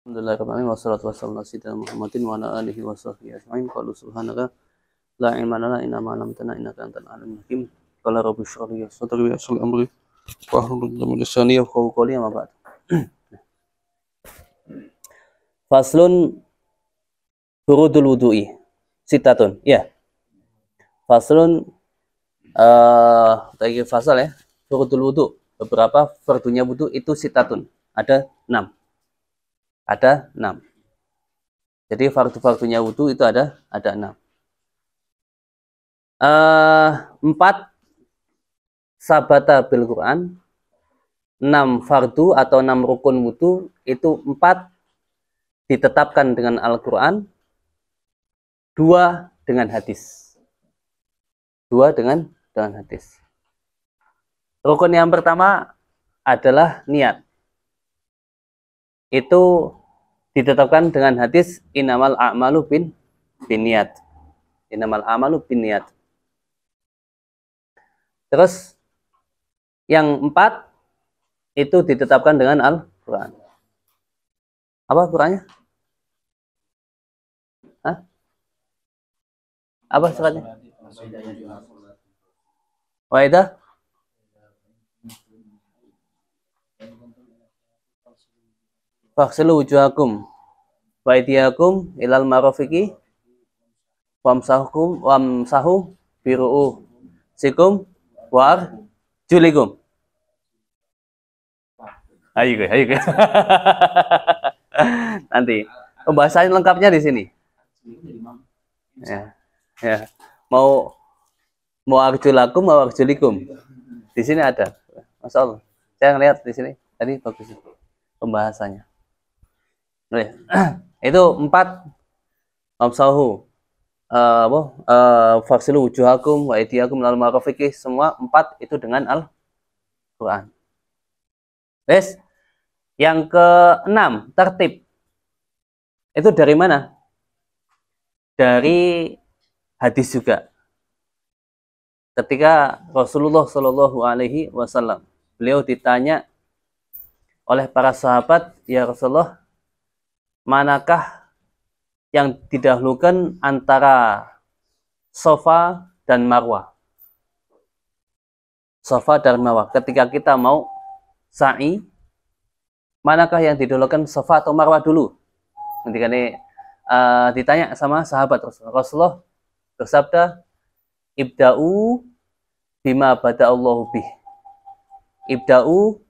Alhamdulillahirrahmanirrahim wassalatu wassalamu ala sayyidina Muhammadin wa ala alihi wa sahbihi ajma'in. Qalu subhanaka la ilma lana illa ma 'allamtana innaka antal alimul hakim. Qala rabbi shrah li sadri wa yassir li amri wahlul 'uqdatam min lisani yafqahu qawli amma ba'd. Faslun furudul wudu'i sitatun. Ya. Faslun tadi fasal ya. Furudul wudu. Beberapa fardunya wudu itu sitatun. Ada 6. Ada 6. Jadi fardu-fardunya wudu itu ada 6. 4 sabata bil Quran, 6 fardu atau 6 rukun wudu itu 4 ditetapkan dengan Al-Quran, 2 dengan hadis. 2 dengan hadis. Rukun yang pertama adalah niat. Itu ditetapkan dengan hadis innamal a'malu binniyat. Innamal a'malu binniyat. Terus yang 4 itu ditetapkan dengan Al-Quran. Apa Qurannya? Hah? Apa suratnya? Waidah? Faghsilu wujuhakum wa aydiyakum ilal marafiqi wamsahu biru'usikum wa arjulikum. Ayo. Nanti pembahasan lengkapnya di sini. Ya. Mau arjulakum mau arjulikum. Di sini ada. Masya Allah. Saya ngeliat di sini tadi bagus pembahasannya. Itu 4 mamsahu faghsilu wujuhakum wa aydiyakum ilal marafiqi, semua 4 itu dengan Al-Quran. Yes. Yang ke-6 tertib. Itu dari mana? Dari hadis juga. Ketika Rasulullah Shallallahu Alaihi Wasallam, beliau ditanya oleh para sahabat, ya Rasulullah, manakah yang didahulukan antara Safa dan Marwah? Safa dan Marwah. Ketika kita mau sa'i, manakah yang didahulukan, Safa atau Marwah dulu? Ketika ini ditanya sama sahabat Rasulullah bersabda, ibda'u bima bada'allahu bih. Ibda'u,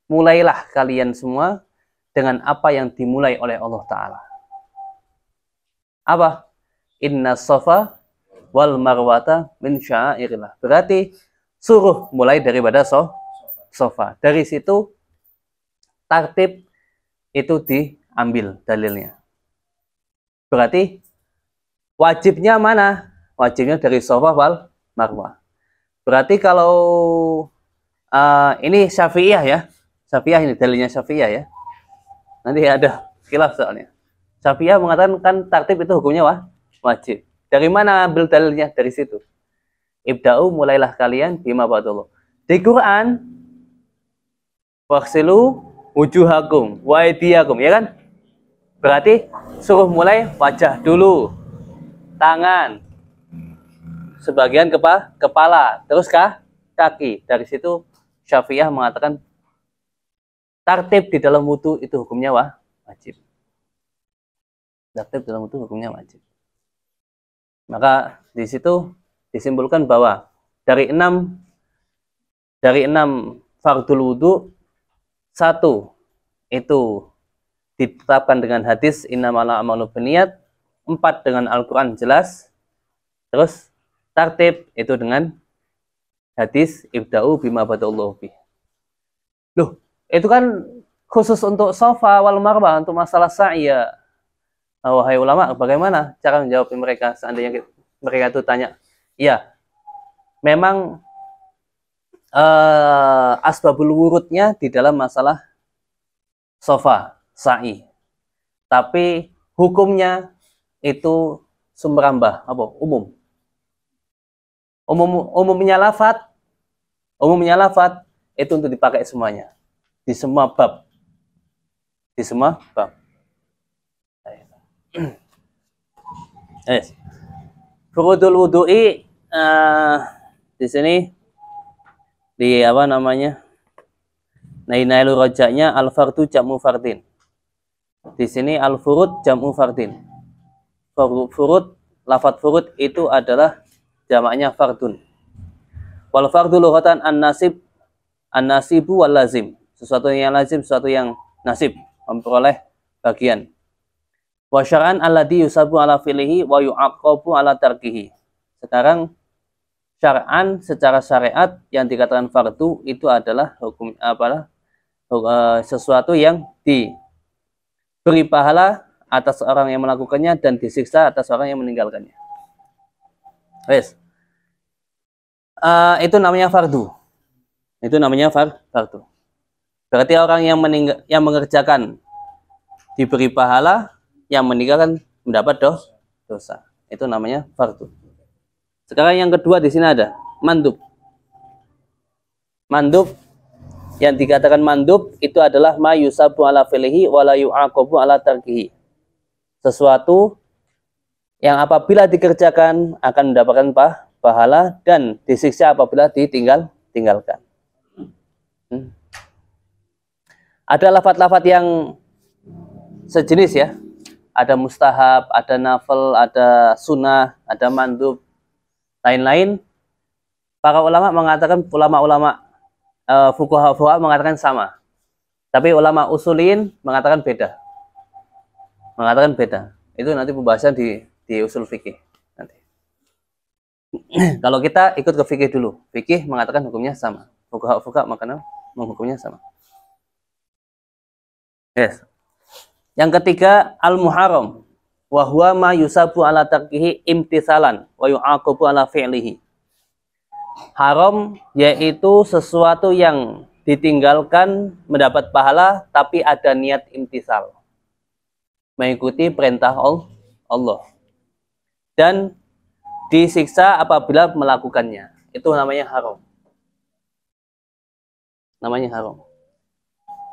mulailah kalian semua dengan apa yang dimulai oleh Allah Ta'ala. Apa? Inna safa wal marwata min sya'airillah. Berarti suruh mulai daripada safa. Dari situ tartib itu diambil dalilnya. Berarti wajibnya mana? Wajibnya dari safa wal marwah. Berarti kalau ini Syafi'iyah ya. Syafi'iyah ini dalilnya Syafi'iyah ya. Nanti ada khilaf soalnya. Syafi'iyah mengatakan kan tartib itu hukumnya wajib. Dari mana ambil dalilnya? Dari situ. Ibda'u, mulailah kalian bima badallah. Di Quran, waghsilu wujuhakum wa aydiyakum, ya kan? Berarti suruh mulai wajah dulu, tangan, sebagian kepala, terus kaki. Dari situ Syafi'iyah mengatakan tartib di dalam wudu itu hukumnya wajib. Tartib dalam wudu hukumnya wajib. Maka di situ disimpulkan bahwa dari 6 fardul wudu, 1 itu ditetapkan dengan hadis innamal a'malu binniyat, 4 dengan Al-Quran jelas, terus tartib itu dengan hadis ibda'u bima bada'allahu bih. Loh, itu kan khusus untuk safa wal marwah, untuk masalah sa'i ya. Wahai ulama, bagaimana cara menjawab mereka seandainya mereka itu tanya? Iya, memang asbabul wurudnya di dalam masalah safa, sa'i. Tapi hukumnya itu sumberambah, umum. Umumnya lafat itu untuk dipakai semuanya. Di semua bab. Yes. Furudul wudu'i di sini di apa namanya? Nailul rojaknya al-fardu jam'u fardin. Di sini al-furud jam'u fardin. Furud, lafadz furud itu adalah jamaknya fardun. Wal fardu lughatan an-nasibu wal lazim. Sesuatu yang lazim, sesuatu yang nasib, memperoleh bagian. Wa syar'an alladhi yusabu ala fi'lihi wa yu'aqabu ala tarkihi. Sekarang syar'an secara syariat yang dikatakan fardu itu adalah hukum sesuatu yang diberi pahala atas orang yang melakukannya dan disiksa atas orang yang meninggalkannya. Wes. Itu namanya fardu. Itu namanya fardu. Berarti orang yang mengerjakan diberi pahala, yang meninggalkan mendapat dosa. Itu namanya fardu. Sekarang yang kedua di sini ada mandub. Mandub, yang dikatakan mandub itu adalah ma yusabu ala fi'lihi wa la yu'aqabu ala tarkihi. Sesuatu yang apabila dikerjakan akan mendapatkan pahala dan disiksa apabila ditinggalkan. Ada lafaz-lafaz yang sejenis ya. Ada mustahab, ada nafil, ada sunnah, ada mandub, lain-lain. Para ulama mengatakan, ulama-ulama fuqaha mengatakan sama. Tapi ulama usulin mengatakan beda. Mengatakan beda. Itu nanti pembahasan di usul fikih nanti. Kalau kita ikut ke fikih dulu. Fikih mengatakan hukumnya sama. Fuqaha makanya menghukumnya sama. Yes. Yang ketiga al-muharram wa huwa ma yusabu ala tarkihi imtisalan wa yu'aqabu ala fi'lihi. Haram yaitu sesuatu yang ditinggalkan mendapat pahala tapi ada niat imtisal. Mengikuti perintah Allah. Dan disiksa apabila melakukannya. Itu namanya haram. Namanya haram.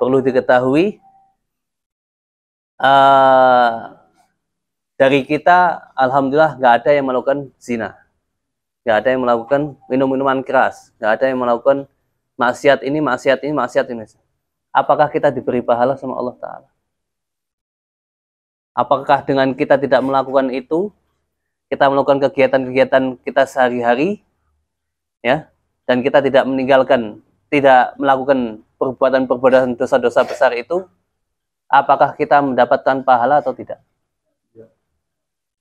Perlu diketahui dari kita alhamdulillah nggak ada yang melakukan zina, nggak ada yang melakukan minum-minuman keras, nggak ada yang melakukan maksiat ini. Apakah kita diberi pahala sama Allah Ta'ala? Apakah dengan kita tidak melakukan itu, kita melakukan kegiatan-kegiatan kita sehari-hari, ya, dan kita tidak melakukan perbuatan-perbuatan dosa-dosa besar itu, apakah kita mendapatkan pahala atau tidak?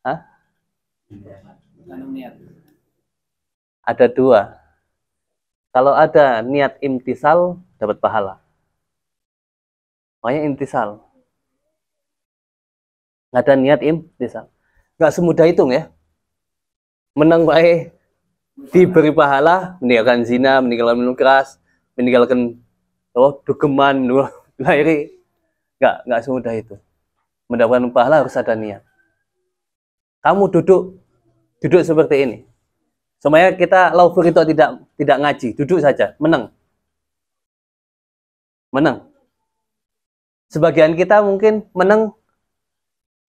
Hah? Ada dua. Kalau ada niat imtisal, dapat pahala. Makanya imtisal. Nggak ada niat imtisal. Nggak semudah itu ya. Menang baik, diberi pahala, meninggalkan zina, meninggalkan minum keras, meninggalkan dugeman, lahiri. Nggak semudah itu. Mendapatkan pahala harus ada niat. Kamu duduk seperti ini. Supaya kita laufur itu tidak ngaji, duduk saja, menang. Sebagian kita mungkin menang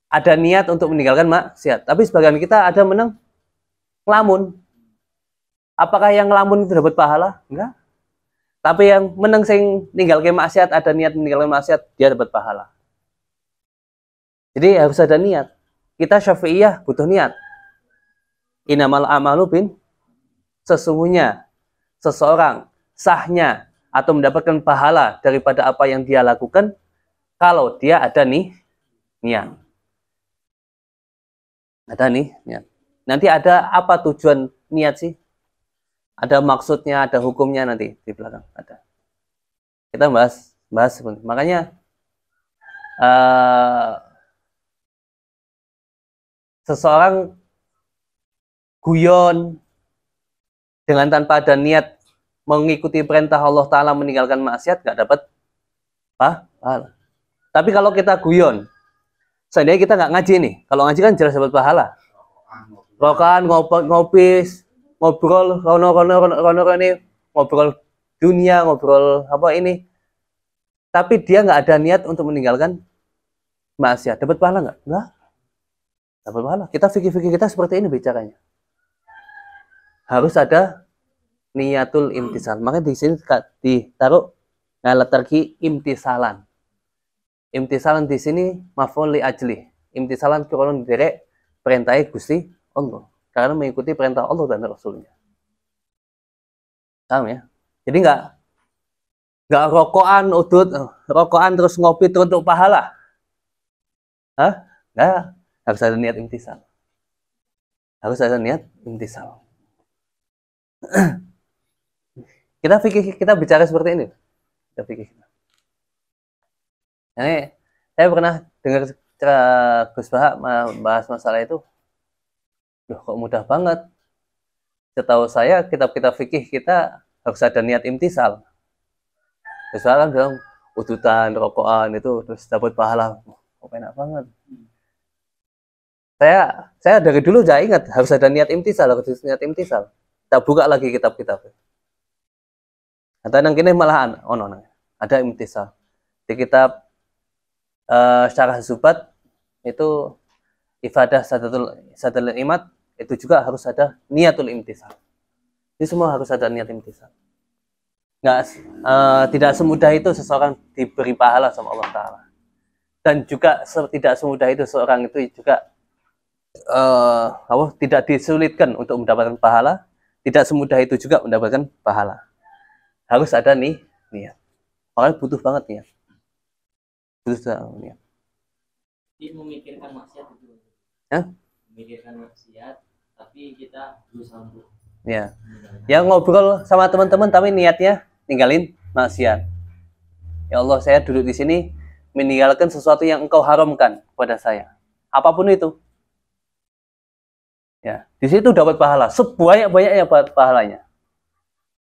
ada niat untuk meninggalkan maksiat, tapi sebagian kita ada menang ngelamun. Apakah yang ngelamun itu dapat pahala? Enggak. Tapi yang menang sing ninggalkan maksiat, ada niat meninggalkan maksiat, dia dapat pahala. Jadi harus ada niat. Kita Syafi'iyah butuh niat. Innamal a'malu bin, sesungguhnya seseorang sahnya atau mendapatkan pahala daripada apa yang dia lakukan kalau dia ada niat. Ada niat. Nanti ada apa tujuan niat sih? Ada maksudnya, ada hukumnya nanti di belakang ada. Kita bahas sebentar. Makanya seseorang guyon dengan tanpa ada niat mengikuti perintah Allah Ta'ala meninggalkan maksiat, gak dapat pahala. Tapi kalau kita guyon, seandainya kita nggak ngaji nih, kalau ngaji kan jelas dapat pahala. Rokan, ngopi, ngobrol, ini, ngobrol dunia, ngobrol apa ini. Tapi dia nggak ada niat untuk meninggalkan maksiat, dapat pahala nggak? Enggak. dapat pahala. Kita fikih-fikih kita seperti ini bicaranya. Harus ada niatul imtisal. Makanya di sini ditaruh ngalat tarki imtisalan. Imtisalan di sini maf'ul li ajli. Imtisalan kurang derek perintah Gusti Allah. Karena mengikuti perintah Allah dan Rasulnya. Paham ya? Jadi nggak rokokan udut, rokokan terus ngopi terus untuk pahala. Hah? Nggak. Harus ada niat imtisal. Harus ada niat imtisal. Kita bicara seperti ini. Kita pikir. Ini saya pernah dengar Gus Bahak bahas masalah itu. Loh, kok mudah banget. Setahu saya kitab-kitab fikih kita harus ada niat imtisal. Gus Bahak kan bilang udutan, rokokan itu terus dapat pahala. Kok enak banget. Saya dari dulu udah ingat harus ada niat imtisal, harus niat imtisal. Kita buka lagi kitab-kitab. Atau yang kini malahan, ada imtisal. Di kitab Syarah Zubat itu ibadah sadatul imat itu juga harus ada niatul imtisal. Ini semua harus ada niat imtisal. Tidak semudah itu seseorang diberi pahala sama Allah Ta'ala. Dan juga tidak semudah itu seorang itu juga tidak disulitkan untuk mendapatkan pahala. Tidak semudah itu juga mendapatkan pahala. Harus ada niat. Makanya butuh banget niat. Butuh niat. Jadi memikirkan maksiat itu. Memikirkan maksiat, tapi kita berusaha untuk. Ya. Yang ngobrol sama teman-teman tapi niatnya ninggalin maksiat. Ya Allah, saya duduk di sini meninggalkan sesuatu yang Engkau haramkan kepada saya. Apapun itu. Ya, di situ dapat pahala sebanyak-banyaknya pahalanya.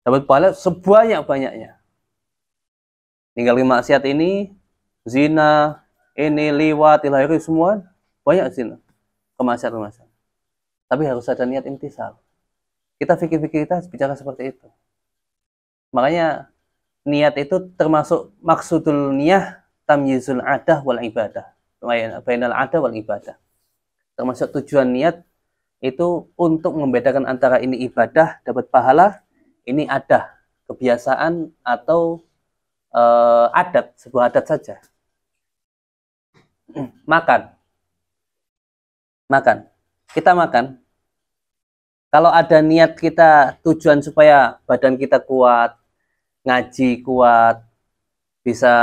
Dapat pahala sebanyak-banyaknya. Ninggalin maksiat ini, zina, ini liwat, ilahiri semua banyak zina. Kemaksiatan. Tapi harus ada niat imtisal. Kita fikir-fikir kita bicara seperti itu. Makanya niat itu termasuk maksudul niyah tamyizul adah wal ibadah. Bainal adah wal ibadah. Termasuk tujuan niat itu untuk membedakan antara ini ibadah dapat pahala, ini adah kebiasaan atau adat, sebuah adat saja. Makan. Kita makan. Kalau ada niat kita tujuan supaya badan kita kuat, ngaji kuat, bisa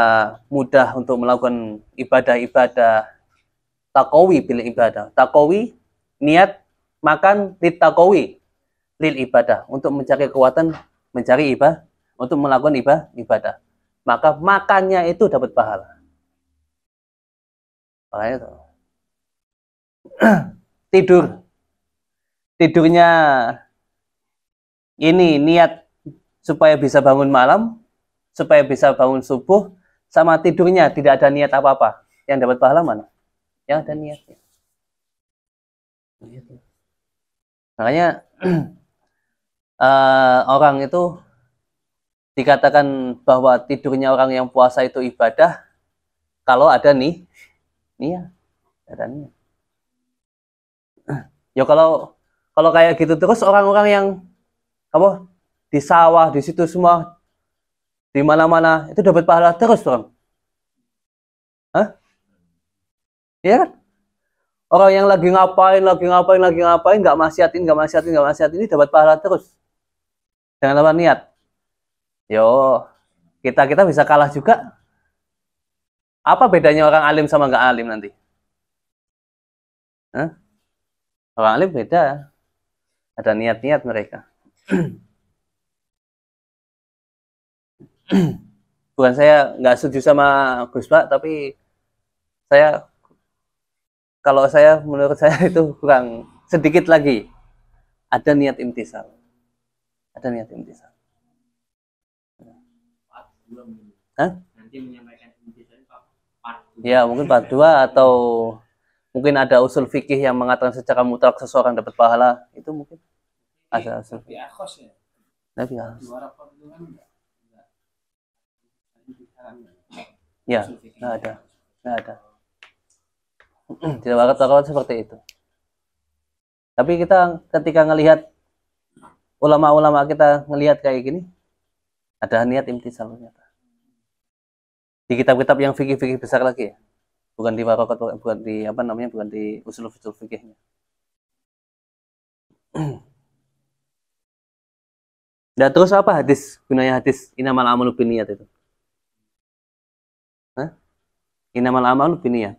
mudah untuk melakukan ibadah-ibadah, taqawi bil ibadah. Taqawi niat makan litaqawi lil ibadah, untuk mencari kekuatan, mencari ibadah, untuk melakukan ibadah. Maka makannya itu dapat pahala. Makanya itu. Tidurnya ini niat supaya bisa bangun malam, supaya bisa bangun subuh, sama tidurnya tidak ada niat apa-apa. Yang dapat pahala mana? Yang ada niatnya. Makanya orang itu dikatakan bahwa tidurnya orang yang puasa itu ibadah kalau ada niat. Ada niat. Ya kalau kayak gitu terus orang-orang yang di sawah, di situ semua, di mana-mana itu dapat pahala terus dong. Hah? Iya kan? Orang yang lagi ngapain, nggak maksiatin ini dapat pahala terus. Dengan apa niat? Yo, kita bisa kalah juga. Apa bedanya orang alim sama nggak alim nanti? Hah? Orang alim beda. Ada niat-niat mereka. Bukan saya nggak setuju sama Gus Pak, tapi menurut saya itu kurang sedikit lagi. Ada niat imtisal. Hah? Nanti menyampaikan imtisal part 2. Ya, mungkin part 2 atau mungkin ada usul fikih yang mengatakan secara mutlak seseorang dapat pahala, itu mungkin ada usul. Nabi ya, nggak ada. Tidak bakal seperti itu. Tapi kita ketika ngelihat ulama-ulama kita ngelihat kayak gini, ada niat imtisal ternyata. Di kitab-kitab yang fikih-fikih besar lagi ya. Bukan di warokat, bukan di apa namanya, bukan di usul-usul fikihnya. Nah, terus apa hadis? Gunanya hadis inamal amalu binniyat itu? Hah? Inamal amalu binniyat.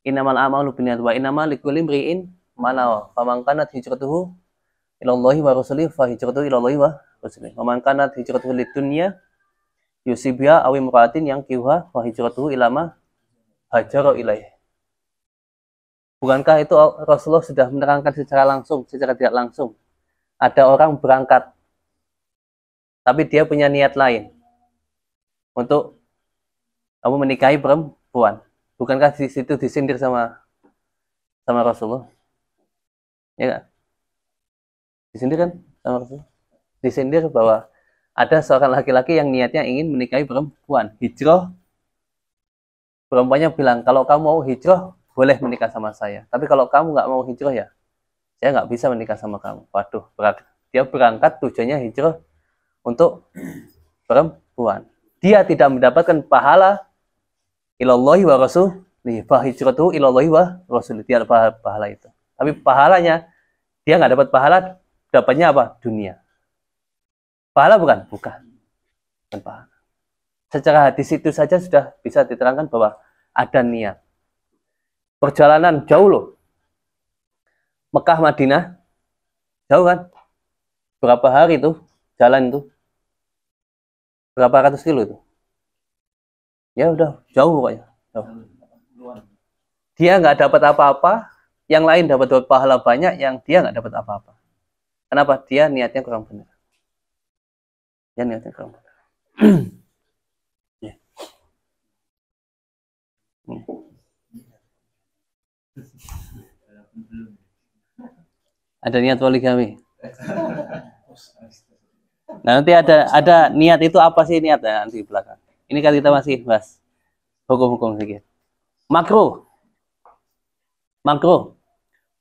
Inamal amalu binniyat wa inamal likulli imri'in ma nawa. Faman kanat hijratuhu ila Allahi wa rasulihi fa hijratuhu ila Allahi wa rasulihi. Wa man kanat hijratuhu lidunya yusibha aw imra'atin yang kiwa fa hijratuhu ila ma hajara ilaih. Bukankah itu Rasulullah sudah menerangkan secara langsung, secara tidak langsung? Ada orang berangkat, tapi dia punya niat lain untuk kamu menikahi perempuan. Bukankah di situ disindir sama Rasulullah? Ya kan? Disindir kan sama Rasulullah? Disindir bahwa ada seorang laki-laki yang niatnya ingin menikahi perempuan. Hijrah, perempuannya bilang, kalau kamu mau hijrah, boleh menikah sama saya. Tapi kalau kamu nggak mau hijrah ya, saya nggak bisa menikah sama kamu. Waduh, berat. Dia berangkat tujuannya hijrah untuk perempuan. Dia tidak mendapatkan pahala ilallahi wa rasulihi. Fa hijratuhu ilallahi wa rasulihi. Dia dapat pahala itu. Tapi pahalanya, dia nggak dapat pahala, dapatnya apa? Dunia. Pahala bukan? Bukan. Bukan pahala. Secara hadis itu saja sudah bisa diterangkan bahwa ada niat. Perjalanan jauh loh. Mekah Madinah jauh kan? Berapa hari itu jalan itu? Berapa ratus kilo itu? Ya udah jauh pokoknya. Jauh. Dia nggak dapat apa-apa, yang lain dapat pahala banyak, yang dia nggak dapat apa-apa. Kenapa? Dia niatnya kurang benar. Dia niatnya kurang benar. Ada niat poligami. Nah, nanti ada niat itu apa sih niat ya, nanti di belakang. Ini kan kita masih bahas hukum-hukum sedikit. Makruh.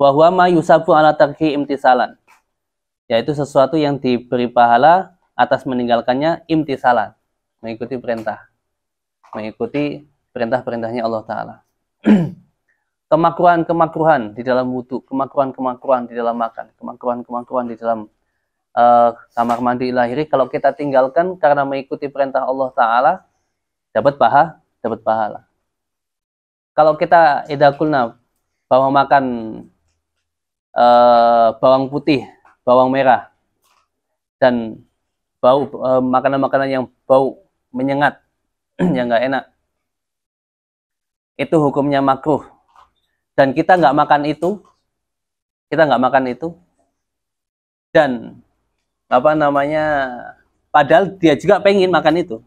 Bahwa ma yusabu ala tarki imtisalan. Yaitu sesuatu yang diberi pahala atas meninggalkannya imtisalan. Mengikuti perintah. Mengikuti perintah-perintahnya Allah Ta'ala. Kemakruhan di dalam wudu, kemakruhan di dalam makan, kemakruhan di dalam kamar mandi lahiri, kalau kita tinggalkan karena mengikuti perintah Allah Ta'ala, dapat pahala. Kalau kita idakulna bahwa makan bawang putih, bawang merah, dan bau makanan-makanan yang bau menyengat, yang nggak enak, itu hukumnya makruh. Dan kita nggak makan itu, dan apa namanya, padahal dia juga pengen makan itu,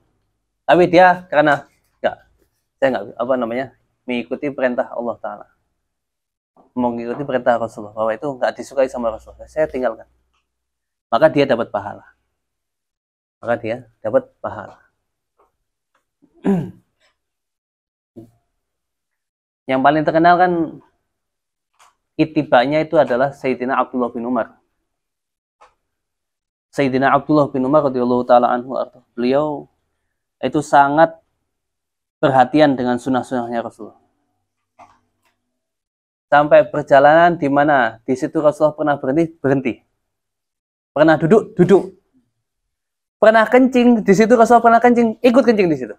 tapi dia karena saya nggak mengikuti perintah Allah Ta'ala, mengikuti perintah Rasulullah, bahwa itu nggak disukai sama Rasulullah, saya tinggalkan, maka dia dapat pahala. Yang paling terkenal kan itibanya itu adalah Sayyidina Abdullah bin Umar. Sayyidina Abdullah bin Umar radhiyallahu taala anhu, beliau itu sangat perhatian dengan sunnah-sunnahnya Rasulullah. Sampai perjalanan di mana di situ Rasulullah pernah berhenti. Pernah duduk. Pernah kencing di situ, Rasulullah pernah kencing, ikut kencing di situ.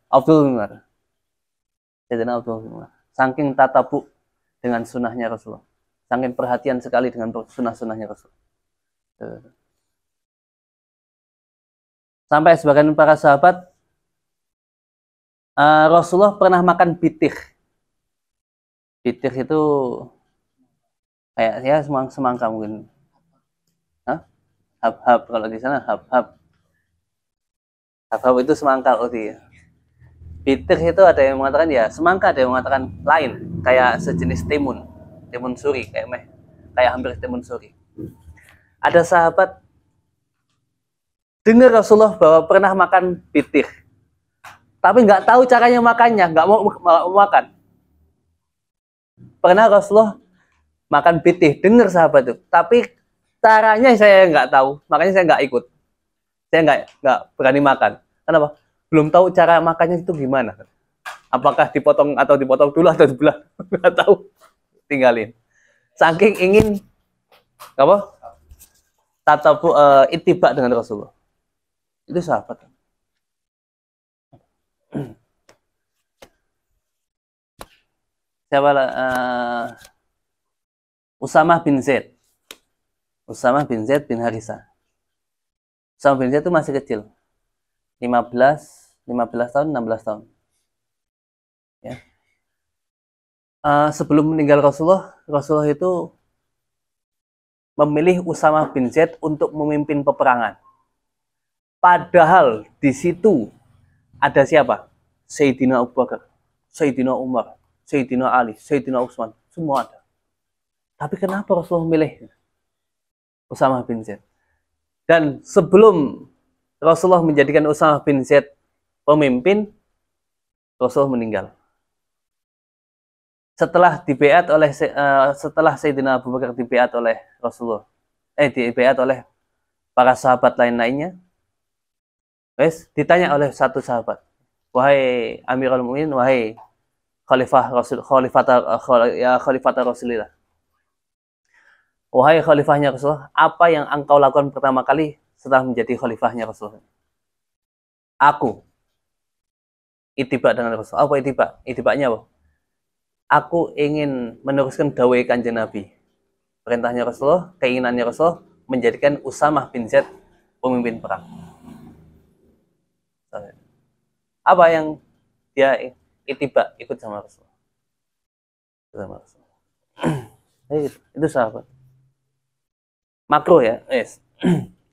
Abdullah bin Umar. Sayyidina Abdullah bin Umar. Saking tatabu dengan sunnahnya Rasulullah. Saking perhatian sekali dengan sunnah-sunnahnya Rasulullah. Sampai sebagian para sahabat, Rasulullah pernah makan bitir. Bitir itu kayak ya semangka mungkin. Hab-hab, kalau di sana hab-hab. Hab-hab itu semangka ya. Bitir itu ada yang mengatakan ya semangka, ada yang mengatakan lain, kayak sejenis timun suri, kayak hampir timun suri. Ada sahabat dengar Rasulullah bahwa pernah makan bitir, tapi nggak tahu caranya makannya, nggak mau makan. Pernah Rasulullah makan pitih, dengar sahabat itu, tapi caranya saya nggak tahu, makanya saya nggak ikut. Saya nggak berani makan. Kenapa? Belum tahu cara makannya itu gimana. Apakah dipotong atau dipotong dulu atau dibelah? Nggak tahu. Tinggalin. Saking ingin apa? Tatabu ittiba dengan Rasulullah. Itu sahabat. Siapa Usamah bin Zaid. Usamah bin Zaid bin Harisah. Usamah bin Zaid itu masih kecil. 15 tahun, 16 tahun. Ya. Sebelum meninggal Rasulullah itu memilih Usamah bin Zaid untuk memimpin peperangan. Padahal di situ ada siapa? Sayyidina Abu Bakar, Sayyidina Umar, Sayyidina Ali, Sayyidina Utsman, semua ada. Tapi kenapa Rasulullah memilih Usamah bin Zaid? Dan sebelum Rasulullah menjadikan Usamah bin Zaid pemimpin, Rasulullah meninggal. Setelah dibeat oleh setelah Sayyidina Abu Bakar dibeat oleh Rasulullah, dibeat oleh para sahabat lainnya, ditanya oleh satu sahabat, wahai Amirul Mukminin, wahai Khalifah Rasulullah, wahai khalifahnya Rasulullah, apa yang engkau lakukan pertama kali setelah menjadi khalifahnya Rasulullah? Aku ittiba dengan Rasulullah. Apa ittiba? Ittibanya apa? Aku ingin meneruskan dawai Kanjeng Nabi. Perintahnya Rasulullah, keinginannya Rasulullah menjadikan Usamah bin Zaid pemimpin perang. Apa yang dia ittiba, ikut sama Rasulullah. Sama Rasulullah. Itu sahabat. Makruh ya,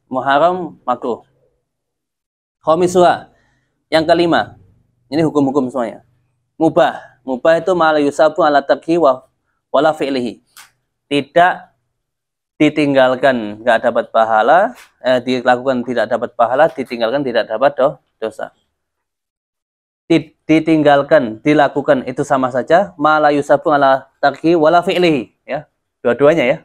Muharram makruh. Khamisua, yang kelima, ini hukum-hukum semuanya. Mubah itu ma'ala yusabu ala tarki wala fi'lihi. Tidak ditinggalkan nggak dapat pahala, dilakukan tidak dapat pahala, ditinggalkan tidak dapat dosa. Ditinggalkan, dilakukan itu sama saja, ma'ala yusabu ala tarki wala fi'lihi, ya. Dua-duanya ya.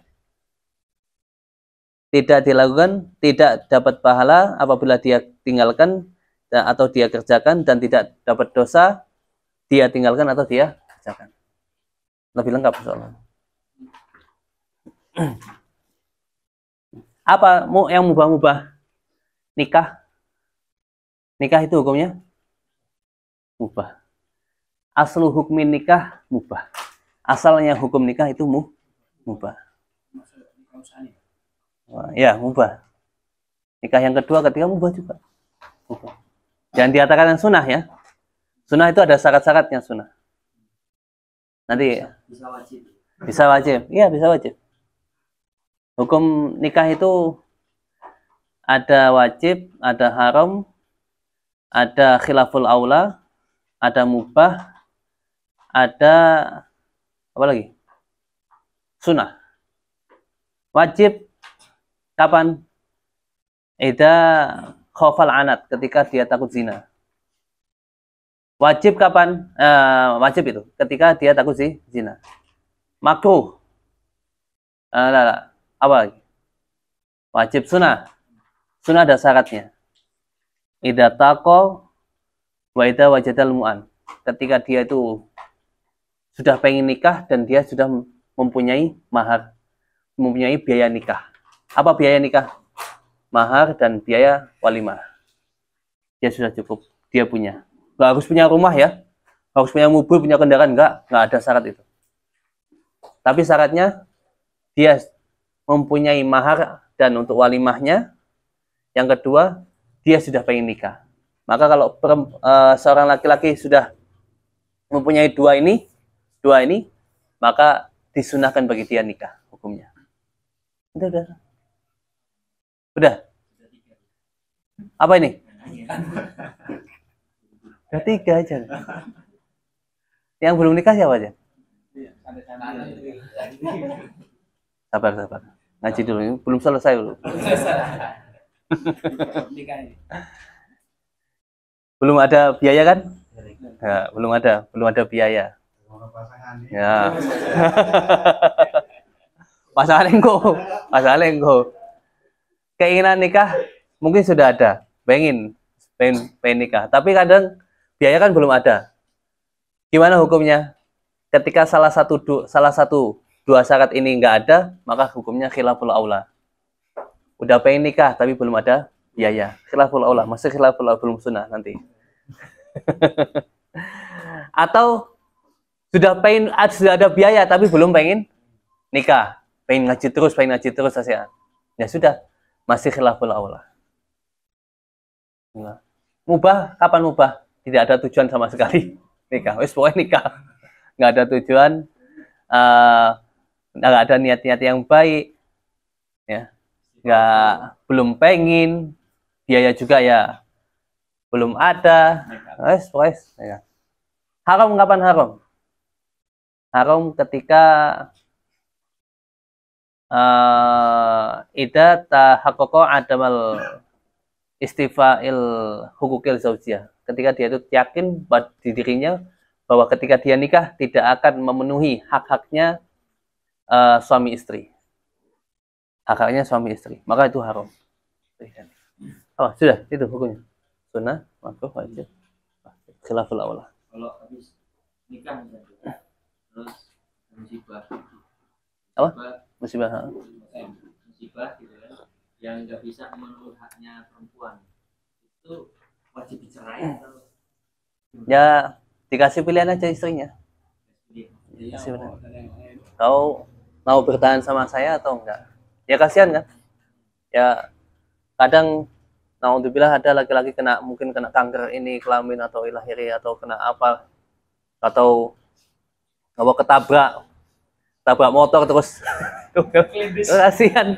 Tidak dilakukan, tidak dapat pahala apabila dia tinggalkan atau dia kerjakan, dan tidak dapat dosa dia tinggalkan atau dia kerjakan. Lebih lengkap soalnya. Apa yang mubah-mubah? Nikah itu hukumnya mubah. Aslu hukmin nikah mubah. Asalnya hukum nikah itu mubah. Ya, mubah. Nikah yang kedua, ketiga mubah juga. Mubah. Jangan dikatakan yang sunnah ya. Sunnah itu ada syarat-syaratnya sunnah. Nanti bisa wajib. Bisa wajib. Iya, bisa wajib. Hukum nikah itu ada wajib, ada haram, ada khilaful aula, ada mubah, ada apa lagi? Sunnah. Wajib kapan? Idza khafal anat, ketika dia takut zina. Wajib kapan? Wajib itu ketika dia takut zina. Makruh. Apa lagi? Wajib sunnah. Sunnah ada syaratnya. Idza taqa wa idza wajadal mu'an. Ketika dia itu sudah pengen nikah dan dia sudah mempunyai mahar, mempunyai biaya nikah. Apa biaya nikah? Mahar dan biaya walimah. Dia sudah cukup, dia punya. Nggak harus punya rumah ya, harus punya mobil, punya kendaraan, nggak ada syarat itu. Tapi syaratnya dia mempunyai mahar dan untuk walimahnya. Yang kedua, dia sudah pengen nikah. Maka kalau seorang laki-laki sudah mempunyai dua ini, maka disunahkan bagi dia nikah hukumnya. Itu udah. Apa ini? Udah 3 aja. Yang belum nikah siapa aja? Sabar. Ngaji dulu, belum selesai dulu. Belum ada biaya kan? Ya, belum ada biaya. Ya. Pasangan engko. Keinginan nikah mungkin sudah ada, pengen nikah, tapi kadang biaya kan belum ada. Gimana hukumnya? Ketika salah satu dua syarat ini nggak ada, maka hukumnya khilaful aula. Udah pengen nikah tapi belum ada biaya, khilaful aula, masih khilaful aula, belum sunnah nanti. Atau sudah ada biaya tapi belum pengen nikah, pengen ngaji terus saja. Ya sudah, masih khilaful aula. Nah, mubah, kapan mubah? Tidak ada tujuan sama sekali nikah. Wes pokoknya nikah. Nggak ada tujuan, nggak ada niat-niat yang baik, ya. Belum pengen, biaya juga ya belum ada. Wes pokoknya ya. Haram kapan haram? Haram ketika ida tahaqqaqa adamal istifa'il hukukil zaujiyah. Ketika dia itu yakin di dirinya bahwa ketika dia nikah tidak akan memenuhi hak-haknya suami istri. Hak-haknya suami istri. Maka itu haram. Oh, sudah, itu hukumnya. Sunnah, makruh, wajib. Khilaful aula. Kalau habis nikah terus musibah. Apa? Musibah gitu kan, yang nggak bisa memenuhi haknya perempuan itu wajib dicerai atau ya dikasih pilihan aja istrinya. Kau mau bertahan sama saya atau enggak? Ya kasihan kan? Ya kadang naudzubillah ada laki-laki mungkin kena kanker ini kelamin atau ilahiri atau kena apa atau ketabrak motor terus kasihan.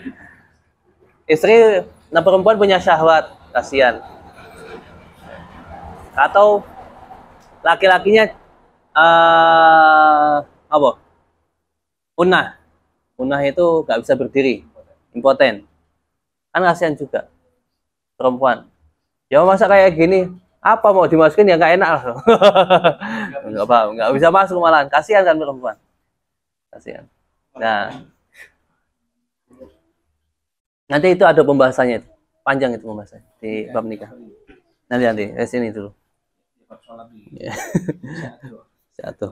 Istri, perempuan punya syahwat, kasihan. Atau laki-lakinya Unah itu nggak bisa berdiri, impoten. Kan kasihan juga perempuan. Ya masa kayak gini, apa mau dimasukin ya nggak enak lah. nggak bisa masuk malahan, kasihan kan perempuan. Kasihan. Nah, nanti itu ada pembahasannya, panjang itu pembahasannya di bab nikah. Nanti sini dulu. Satu.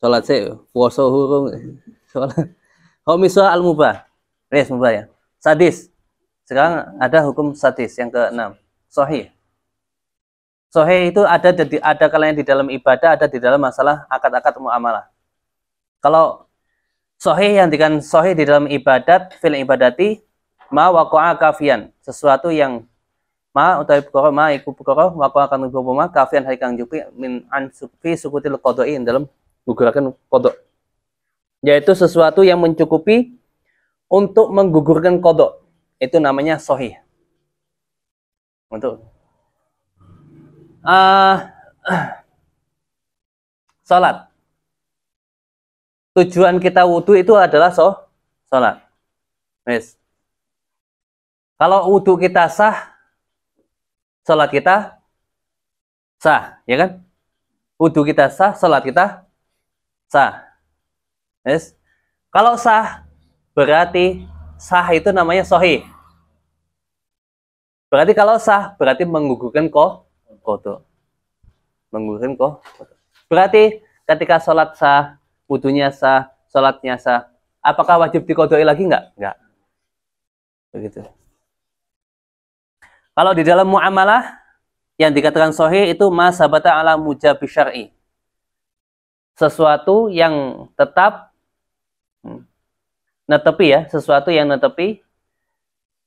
Sholat sih, puasa hurung. Sholat. Misal al-mubah. Mubah ya. Sadis. Sekarang ada hukum sadis yang ke-6. Sahih. Sahih itu ada kalanya di dalam ibadah, ada di dalam masalah akad-akad muamalah. Kalau sahih yang dikatakan sahih di dalam ibadat, fil ibadati ma waqa'a kafian, sesuatu yang utawi perkara iku perkara waqa'a kan ma kafian haikang jupi min an fi sukutil qada'i dalam guguraken qada, yaitu sesuatu yang mencukupi untuk menggugurkan qada, itu namanya sahih. Untuk salat, tujuan kita wudhu itu adalah sholat. Yes. Kalau wudhu kita sah, sholat kita sah, ya kan? Wudhu kita sah, sholat kita sah. Yes. Kalau sah, berarti sah itu namanya sahih. Berarti kalau sah, berarti menggugurkan qada. Menggugurkan qada. Berarti ketika sholat sah, wudunya sah, sholatnya sah, apakah wajib diqodoi lagi? Enggak. Begitu. Kalau di dalam muamalah yang dikatakan sahih itu ma sabata ala mujabi syar'i, sesuatu yang tetap netepi ya, sesuatu yang netepi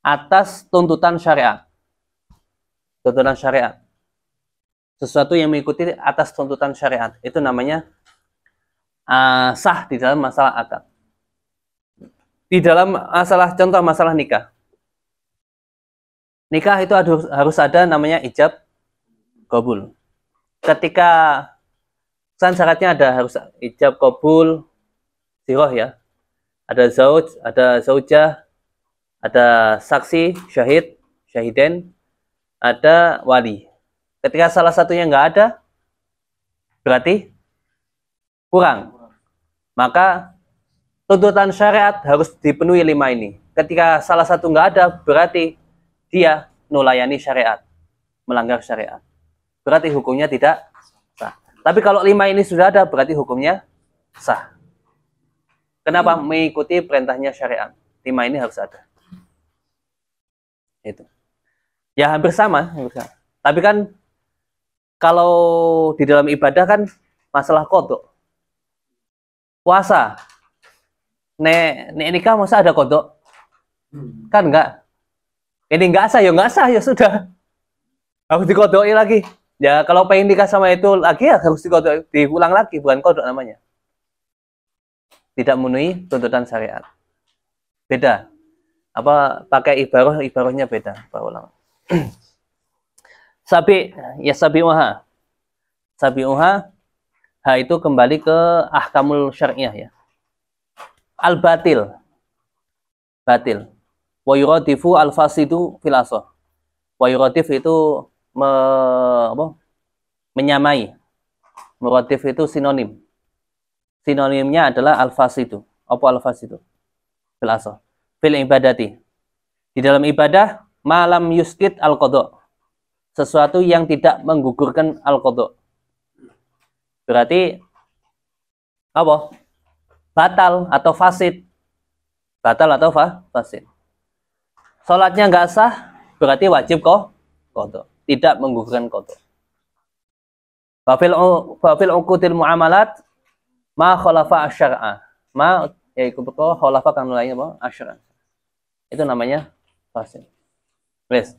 atas tuntutan syariat. Tuntutan syariat. Sesuatu yang mengikuti atas tuntutan syariat, itu namanya sah di dalam masalah akad. Di dalam masalah nikah. Nikah itu harus ada namanya ijab qabul. Ketika syaratnya harus ijab qabul siroh ya. Ada zauj, ada zaujah, ada saksi, syahiden, ada wali. Ketika salah satunya nggak ada, berarti kurang. Maka tuntutan syariat harus dipenuhi 5 ini. Ketika salah satu nggak ada, berarti dia nulayani syariat, melanggar syariat. Berarti hukumnya tidak sah. Tapi kalau 5 ini sudah ada, berarti hukumnya sah. Kenapa? Mengikuti perintahnya syariat. 5 ini harus ada. Itu. Ya hampir sama. Tapi kan kalau di dalam ibadah kan masalah kodok. Puasa. Nek nikah masa ada kodok? Kan enggak. Ini enggak sah, ya sudah. Harus dikodoi lagi. Ya kalau pengen nikah sama itu lagi ya harus diulang lagi, bukan kodok namanya. Tidak memenuhi tuntutan syariat. Beda. Apa pakai ibarohnya beda para ulama. Sabi'uha. Sabi'uha, ha itu kembali ke ahkamul syariah ya. Al-batil. Batil. Wa yuradifu al-fasidu fil asah. Wa yuradif itu menyamai. Muradif itu sinonim. Sinonimnya adalah al-fasidu. Apa al-fasidu? Fil asah. Fil ibadati. Di dalam ibadah, malam yuskit al-qadha. Sesuatu yang tidak menggugurkan al-qadha. Berarti apa? Batal atau fasid. Batal atau fasid. Salatnya nggak sah, berarti wajib qadha. Tidak menggugurkan qadha. Fafil uqudil muamalat ma khalafa asyar'a. Ma yaitu khalafa kan lainnya apa? Asyar'a. Itu namanya fasid. Please.